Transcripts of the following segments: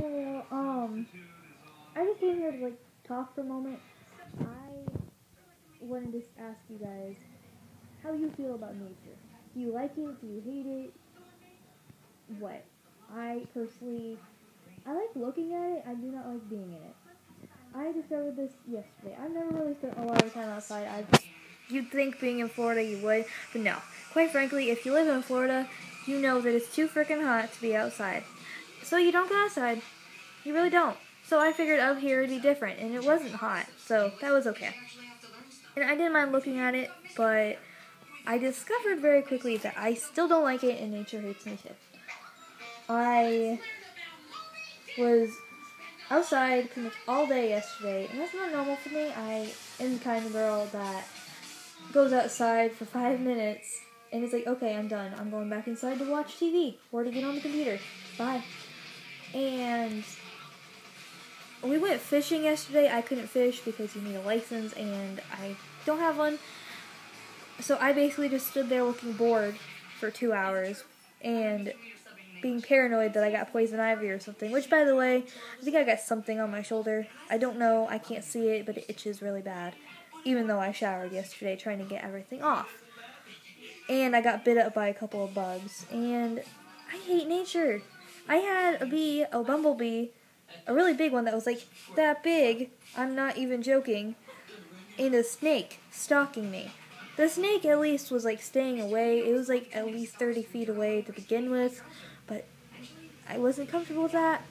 Yeah, I just came here to like talk for a moment. I wanted to ask you guys how you feel about nature. Do you like it? Do you hate it? What? I personally, I like looking at it. I do not like being in it. I discovered this yesterday. I've never really spent a lot of time outside. You'd think being in Florida you would, but no. Quite frankly, if you live in Florida, you know that it's too freaking hot to be outside. So you don't go outside. You really don't. So I figured out here it'd be different, and it wasn't hot, so that was okay. And I didn't mind looking at it, but I discovered very quickly that I still don't like it, and nature hates me too. I was outside pretty much all day yesterday, and that's not normal for me. I am the kind of girl that goes outside for 5 minutes, and it's like, okay, I'm done. I'm going back inside to watch TV or to get on the computer. Bye. And we went fishing yesterday. I couldn't fish because you need a license, and I don't have one. So I basically just stood there looking bored for 2 hours, and being paranoid that I got poison ivy or something, which, by the way, I think I got something on my shoulder. I don't know, I can't see it, but it itches really bad, even though I showered yesterday trying to get everything off. And I got bit up by a couple of bugs, and I hate nature. I had a bumblebee, a really big one that was like that big, I'm not even joking, and a snake stalking me. The snake at least was like staying away. It was like at least 30 feet away to begin with, but I wasn't comfortable with that.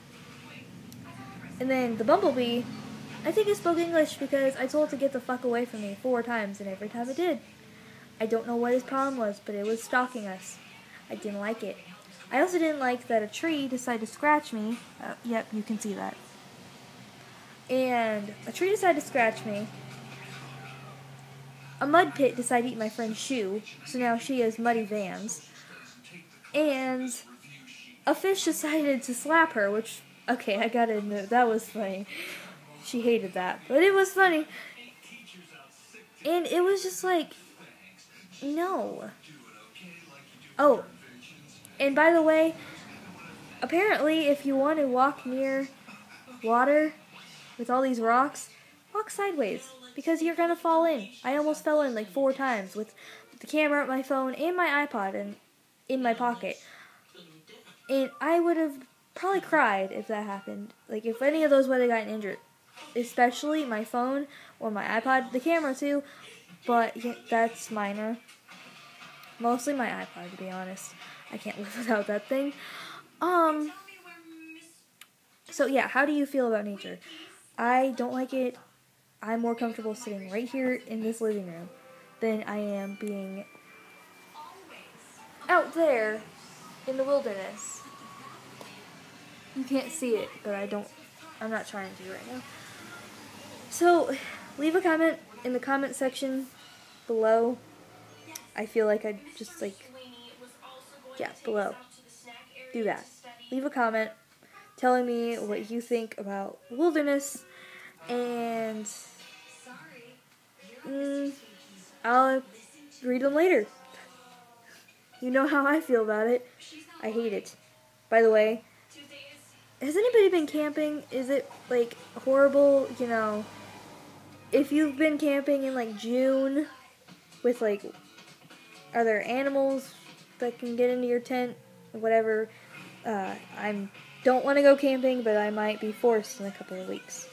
And then the bumblebee, I think it spoke English because I told it to get the fuck away from me 4 times, and every time it did. I don't know what his problem was, but it was stalking us. I didn't like it. I also didn't like that a tree decided to scratch me. Yep, you can see that. And a tree decided to scratch me. A mud pit decided to eat my friend's shoe, so now she has muddy Vans. And a fish decided to slap her, which, okay, I gotta admit, that was funny. She hated that, but it was funny. And it was just like, no. Oh, and by the way, apparently if you want to walk near water with all these rocks, walk sideways, because you're gonna fall in. I almost fell in like 4 times with the camera, my phone, and my iPod in my pocket. And I would have probably cried if that happened. Like, if any of those would have gotten injured. Especially my phone or my iPod. The camera, too. But yeah, that's minor. Mostly my iPod, to be honest. I can't live without that thing. So, yeah, how do you feel about nature? I don't like it. I'm more comfortable sitting right here in this living room than I am being out there in the wilderness. You can't see it, but I'm not trying to right now. So, leave a comment in the comment section below. I feel like I just below. Do that. Leave a comment telling me what you think about wilderness, and I'll read them later. You know how I feel about it. I hate it. By the way, has anybody been camping? Is it, like, horrible? You know, if you've been camping in, like, June with, like, are there animals that can get into your tent? Whatever. I don't want to go camping, but I might be forced in a couple of weeks.